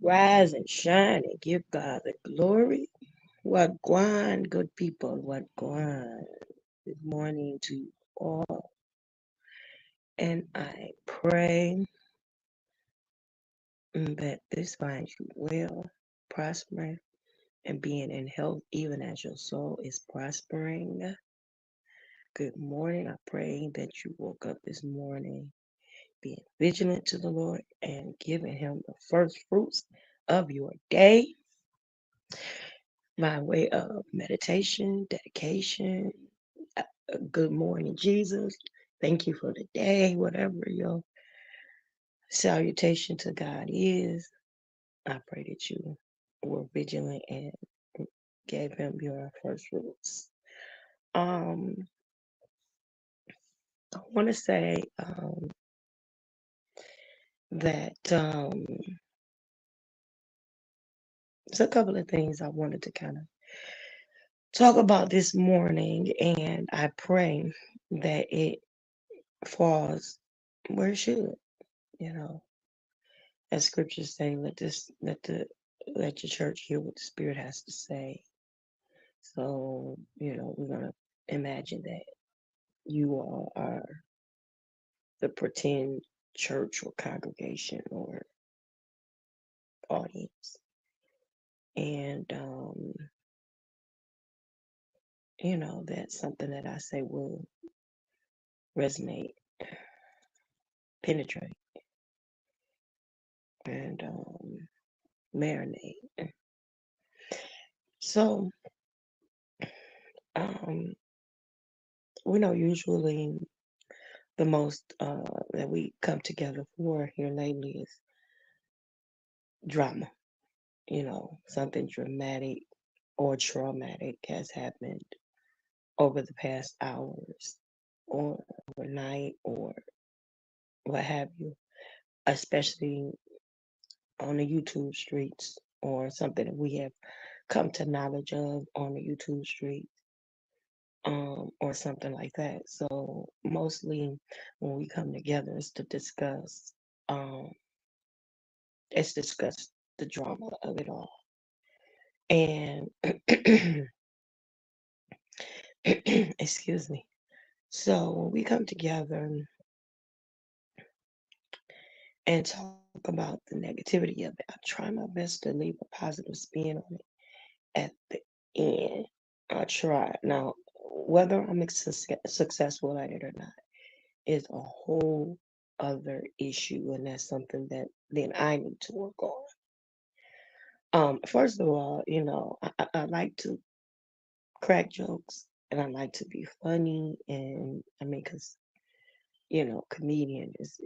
Rise and shine and give God the glory. What guan, good people, what guan. Good morning to you all. And I pray that this finds you well, prospering, and being in health, even as your soul is prospering. Good morning. I pray that you woke up this morning being vigilant to the Lord and giving Him the first fruits of your day by way of meditation, dedication. Good morning, Jesus. Thank you for the day, whatever your salutation to God is. I pray that you were vigilant and gave Him your first fruits. Um, I want to say that there's a couple of things I wanted to kind of talk about this morning, and I pray that it falls where it should. You know, as scriptures say, let your church hear what the Spirit has to say. So, we're gonna imagine that you all are the pretend church or congregation or audience. And that's something that I say will resonate, penetrate, and marinate. So, um, we know usually the most that we come together for here lately is drama. Something dramatic or traumatic has happened over the past hours or overnight or what have you, especially on the YouTube streets or something that we have come to knowledge of on the YouTube streets, or something like that. So mostly when we come together is to discuss, um, let's discuss the drama of it all. And excuse me. So when we come together and talk about the negativity of it, I try my best to leave a positive spin on it at the end. I try. Now, whether I'm successful at it or not is a whole other issue, and that's something that then I need to work on. First of all, I like to crack jokes and I like to be funny, and I mean, because comedian is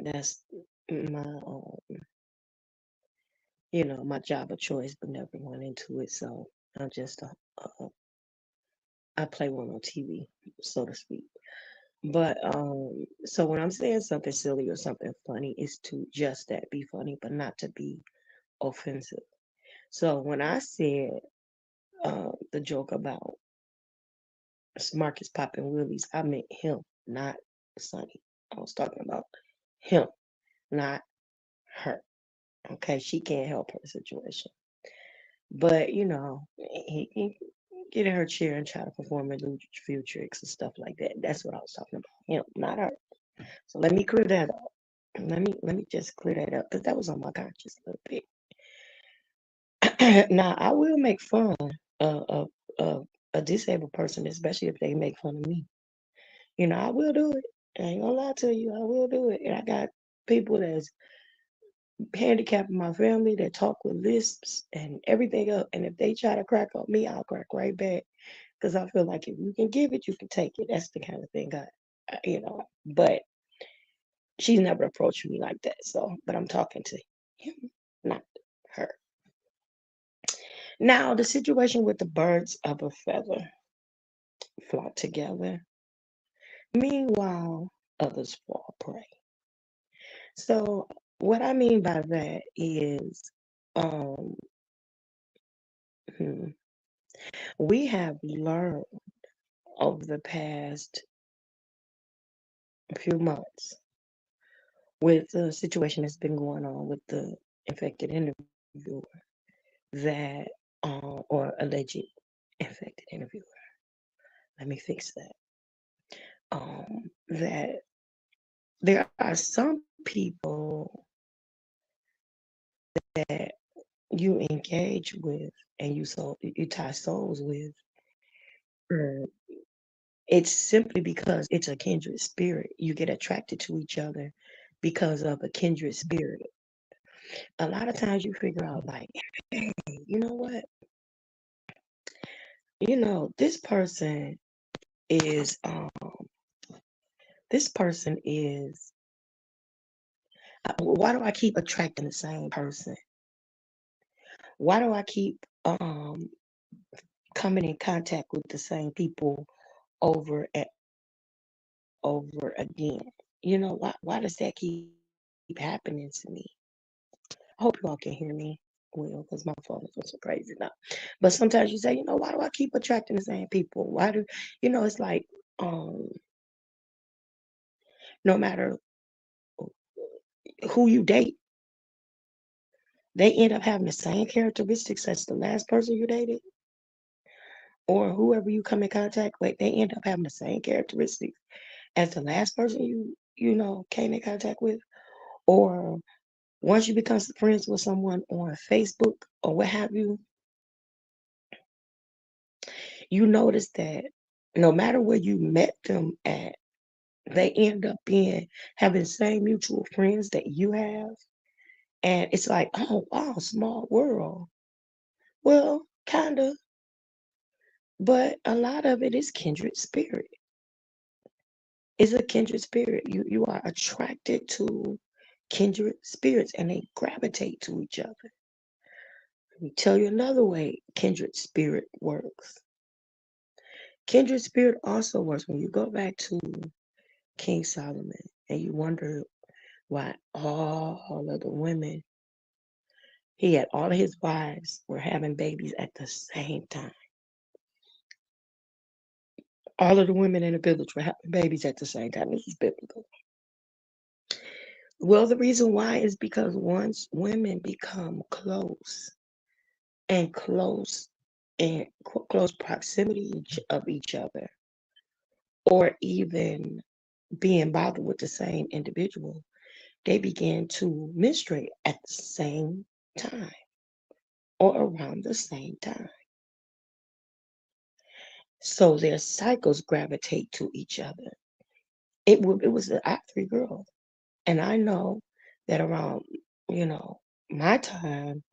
that's my my job of choice, but never went into it. So I'm just I play one on TV, so to speak. But so when I'm saying something silly or something funny, is to just that be funny, but not to be offensive. So when I said the joke about Marcus popping willies, I meant him, not Sonny. I was talking about him, not her. Okay, she can't help her situation. But he can get in her chair and try to perform and do a few tricks and stuff like that. That's what I was talking about. Him, not her. So let me clear that up. Let me just clear that up because that was on my conscience a little bit. Now I will make fun of a disabled person, especially if they make fun of me. I will do it. I ain't gonna lie to you. I will do it. And I got people that's handicapped in my family that talk with lisps and everything else. And if they try to crack on me, I'll crack right back because I feel like if you can give it, you can take it. That's the kind of thing But she's never approached me like that. So, but I'm talking to him, not her. Now, the situation with the birds of a feather flock together. Meanwhile, others fall prey. So, what I mean by that is, um, hmm, we have learned over the past few months with the situation that's been going on with the infected interviewer that, or alleged infected interviewer. Let me fix that. That there are some people that you engage with and you tie souls with. uh, It's simply because it's a kindred spirit. You get attracted to each other because of a kindred spirit. A lot of times you figure out like, hey, you know what? This person is this person is why do I keep attracting the same person? Why do I keep coming in contact with the same people over and over again? Why does that keep happening to me? I hope you all can hear me well because my phone is so crazy now. But sometimes you say, why do I keep attracting the same people? Why do it's like um no matter who you date, they end up having the same characteristics as the last person you dated, or whoever you come in contact with, they end up having the same characteristics as the last person you came in contact with. Or once you become friends with someone on Facebook or what have you, you notice that no matter where you met them at, they end up having the same mutual friends that you have. And it's like, oh wow, small world. Well, kinda, but a lot of it is kindred spirit. It's a kindred spirit. You are attracted to kindred spirits and they gravitate to each other. Let me tell you another way kindred spirit works. Kindred spirit also works when you go back to King Solomon and you wonder why all of the women, he had all of his wives were having babies at the same time. All of the women in the village were having babies at the same time. This is biblical. Well, the reason why is because once women become and close and close proximity of each other, or even being bothered with the same individual, they begin to menstruate at the same time or around the same time. So their cycles gravitate to each other. I have 3 girls, and I know that around you know my time,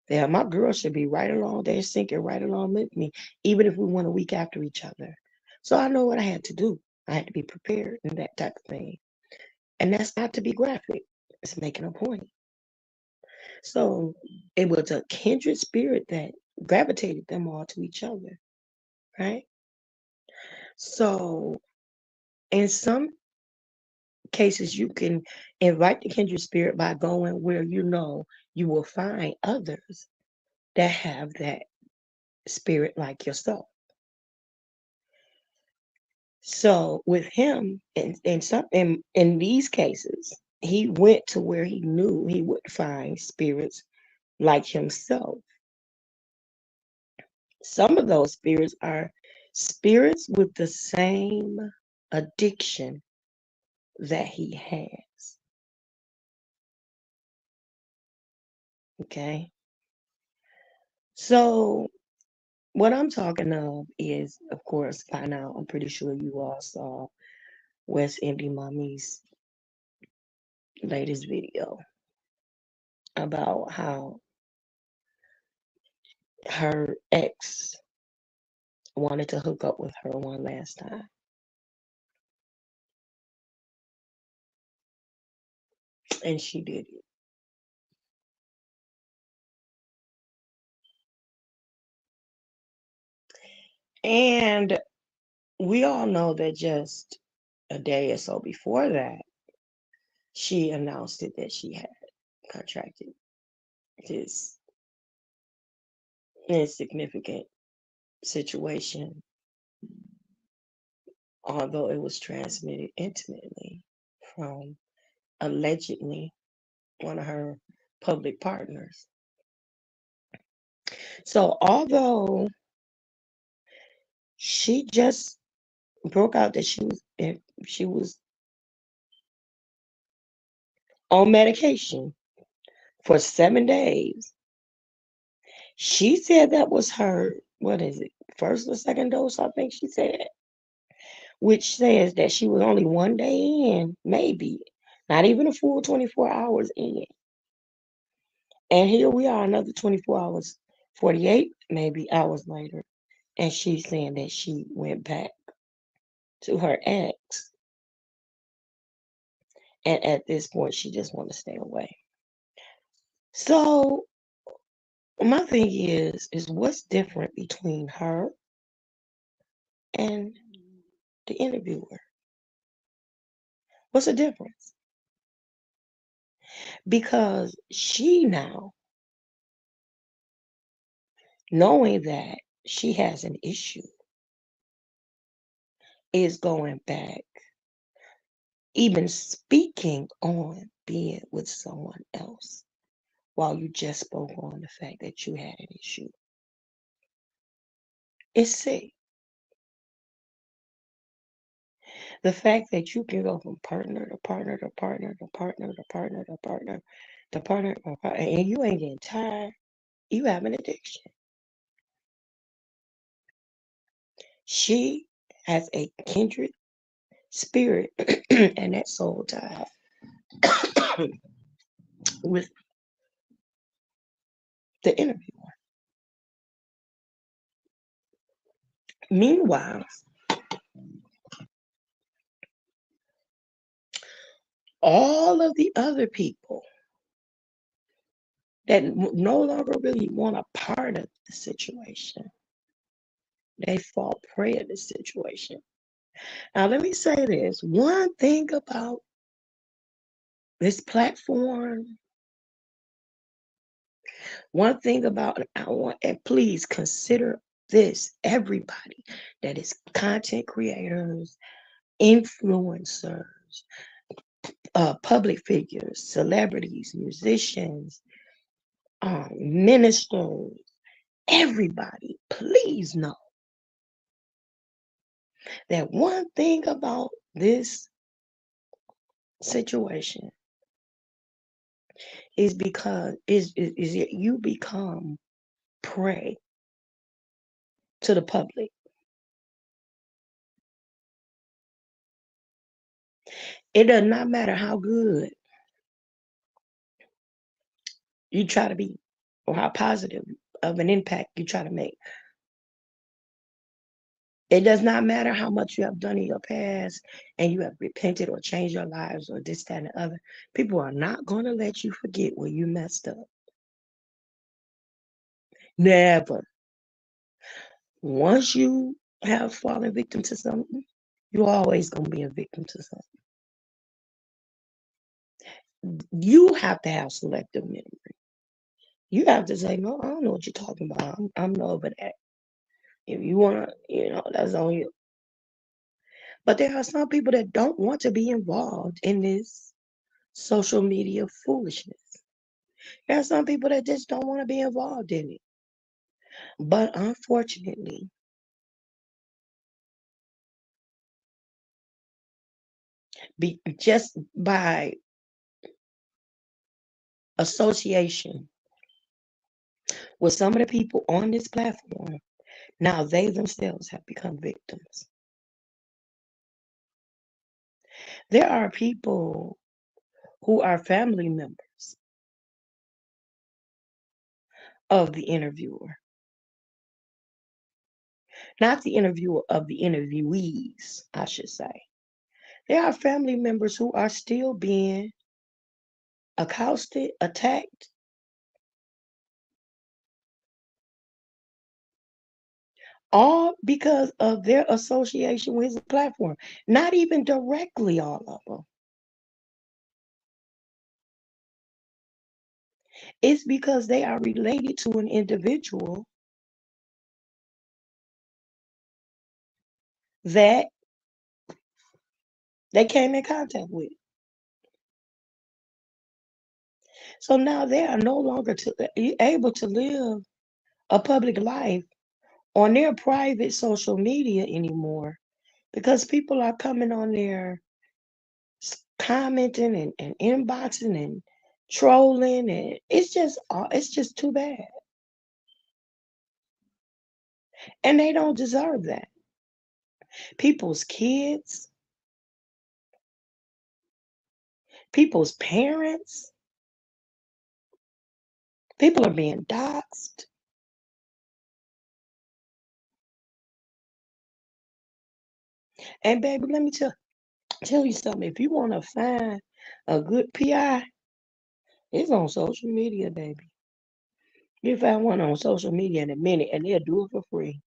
yeah, my girls should be right along. They're syncing right along with me, even if we went a week after each other. So I know what I had to do. I had to be prepared and that type of thing. And that's not to be graphic. It's making a point. So it was a kindred spirit that gravitated them all to each other, right? So in some cases, you can invite the kindred spirit by going where you will find others that have that spirit like yourself. So with him, in these cases, he went to where he knew he would find spirits like himself. Some of those spirits are spirits with the same addiction that he has. Okay. So what I'm talking of is, of course, by now I'm pretty sure you all saw West Indian Mommy's latest video about how her ex wanted to hook up with her one last time. And she did it. And we all know that just a day or so before that, she announced it that she had contracted this insignificant situation, although it was transmitted intimately from allegedly one of her public partners. So although she just broke out that she was on medication for 7 days, she said that was her, what is it, first or second dose, I think she said, which says that she was only 1 day in, maybe, not even a full 24 hours in. And here we are, another 24 hours, 48 maybe hours later, and she's saying that she went back to her ex. And at this point, she just want to stay away. So my thing is what's different between her and the interviewer? What's the difference? Because she now, knowing that she has an issue, is going back, even speaking on being with someone else while you just spoke on the fact that you had an issue. It's sick. The fact that you can go from partner to partner to partner to partner to partner to partner to partner to partner, and you ain't getting tired, you have an addiction. She has a kindred spirit and that soul tie with the interviewer. Meanwhile, all of the other people that no longer really want a part of the situation, they fall prey of the situation. Now, let me say this one thing about this platform, one thing about, I want, and please consider this, everybody that is content creators, influencers, public figures, celebrities, musicians, ministers, everybody, please know that one thing about this situation is because is that you become prey to the public. It does not matter how good you try to be or how positive of an impact you try to make. It does not matter how much you have done in your past and you have repented or changed your lives or this, that, and the other. People are not going to let you forget where you messed up. Never. Once you have fallen victim to something, you're always going to be a victim to something. You have to have selective memory. You have to say, no, I don't know what you're talking about. I'm over that. If you want to, that's on you. But there are some people that don't want to be involved in this social media foolishness. There are some people that just don't want to be involved in it. But unfortunately, just by association with some of the people on this platform, now they themselves have become victims. There are people who are family members of the interviewer, not the interviewer, of the interviewees, I should say. There are family members who are still being accosted, attacked, all because of their association with his platform. Not even directly, all of them. It's because they are related to an individual that they came in contact with. So now they are no longer able to live a public life on their private social media anymore because people are coming on there commenting and inboxing and trolling, and it's just too bad. And they don't deserve that. People's kids, people's parents, people are being doxxed. And baby, let me tell you something. If you want to find a good PI, it's on social media, baby. You find one on social media in a minute and they'll do it for free.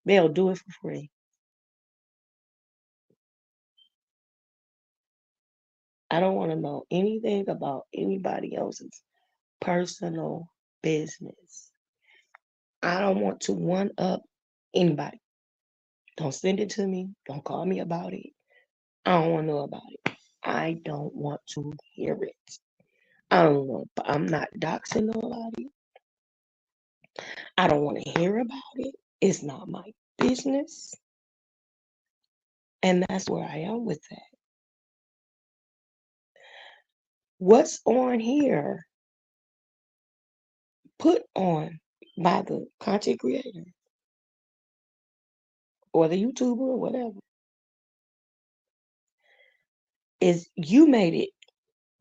They'll do it for free. I don't want to know anything about anybody else's personal business. I don't want to one up anybody. Don't send it to me. Don't call me about it. I don't want to know about it. I don't want to hear it. I don't want. I'm not doxing nobody. I don't want to hear about it. It's not my business. And that's where I am with that. What's on here, put on by the content creator or the YouTuber or whatever, is you made it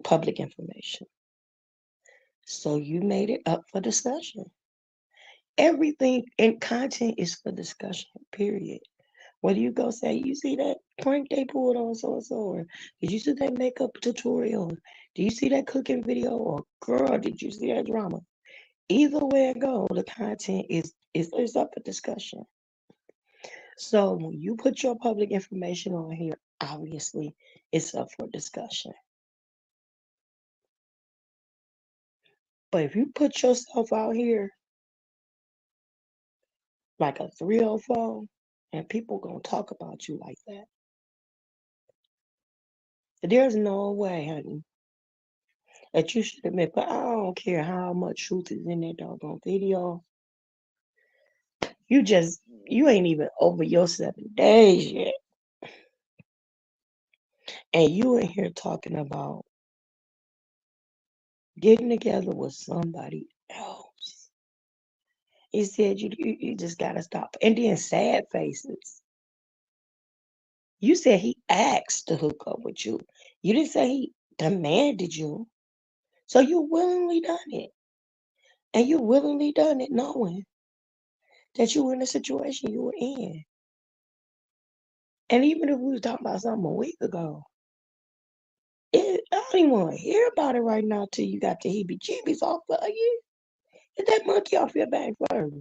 public information. So you made it up for discussion. Everything in content is for discussion, period. Whether you go say, you see that prank they pulled on so and so, or did you see that makeup tutorial? Do you see that cooking video? Or girl, did you see that drama? Either way it go, the content is up for discussion. So when you put your public information on here, obviously it's up for discussion. But if you put yourself out here like a 304, and people gonna talk about you like that, there's no way, honey, that you should admit. But I don't care how much truth is in that doggone video. You ain't even over your 7 days yet, and you in here talking about getting together with somebody else. He said you just gotta stop. And then sad faces. You said he asked to hook up with you. You didn't say he demanded you. So you willingly done it. And you willingly done it knowing that you were in the situation you were in. And even if we was talking about something a week ago, I don't even want to hear about it right now till you got the heebie-jeebies off of you. Get that monkey off your back first.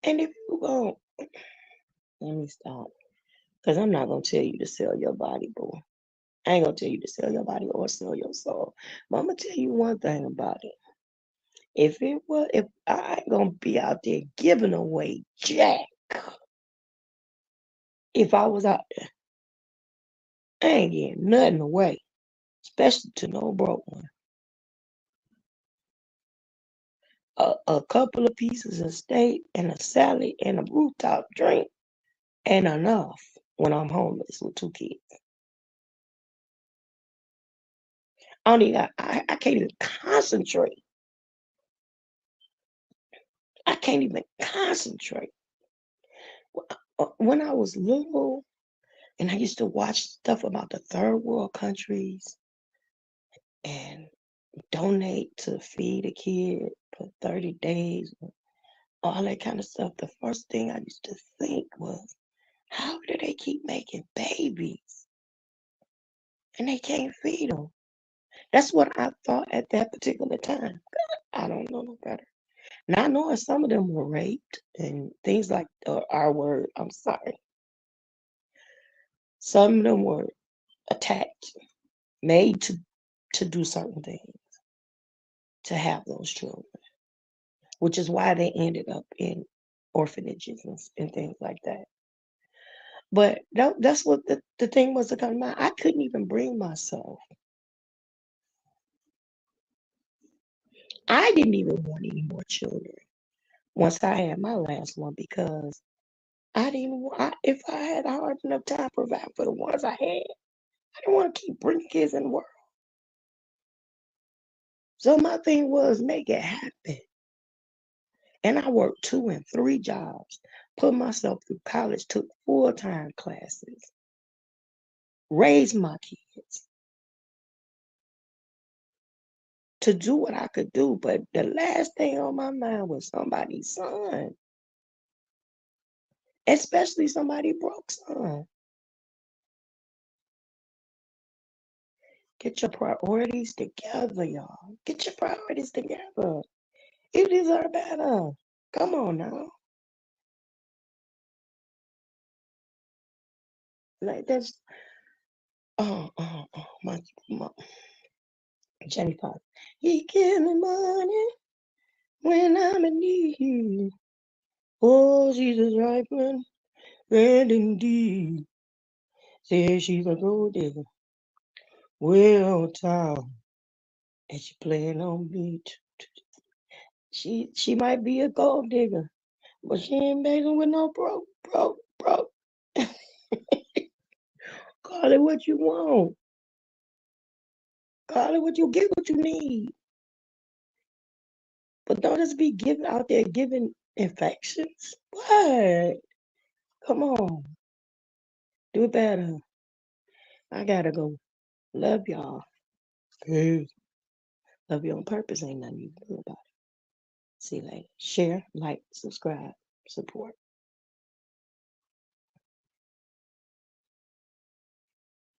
And if you go, let me stop. Because I'm not going to tell you to sell your body, boy. I ain't going to tell you to sell your body or sell your soul. But I'm going to tell you one thing about it. If I ain't going to be out there giving away jack, if I was out there, I ain't getting nothing away, especially to no broke one. A couple of pieces of steak and a salad and a rooftop drink ain't enough when I'm homeless with 2 kids. I can't even concentrate. I can't even concentrate. When I was little and I used to watch stuff about the third world countries and donate to feed a kid for 30 days, all that kind of stuff, the first thing I used to think was, how do they keep making babies and they can't feed them? That's what I thought at that particular time. I don't know no better. Not knowing some of them were raped and things like our word, I'm sorry. Some of them were attacked, made to do certain things to have those children, which is why they ended up in orphanages and things like that. But that's what the thing was to come to mind. I couldn't even bring myself. I didn't even want any more children once I had my last one because I didn't want, if I had a hard enough time providing for the ones I had, I didn't want to keep bringing kids in the world. So my thing was make it happen. And I worked 2 and 3 jobs, put myself through college, took full-time classes, raised my kids to do what I could do. But the last thing on my mind was somebody's son, especially somebody broke son. Get your priorities together, y'all. Get your priorities together. You deserve better. Come on now. Like that's my Jenny Fox. He give me money when I'm in need. Oh, she's a right one, and indeed. Says she's a gold digger. Well, town, and she playing on beach. She might be a gold digger, but she ain't begging with no broke. Call it what you want. Call it what you get, what you need. But don't just be giving out there giving infections. What? Come on, do better. I gotta go. Love y'all. Peace. Love you on purpose. Ain't nothing you can do about it. See you later. Share, like, subscribe, support.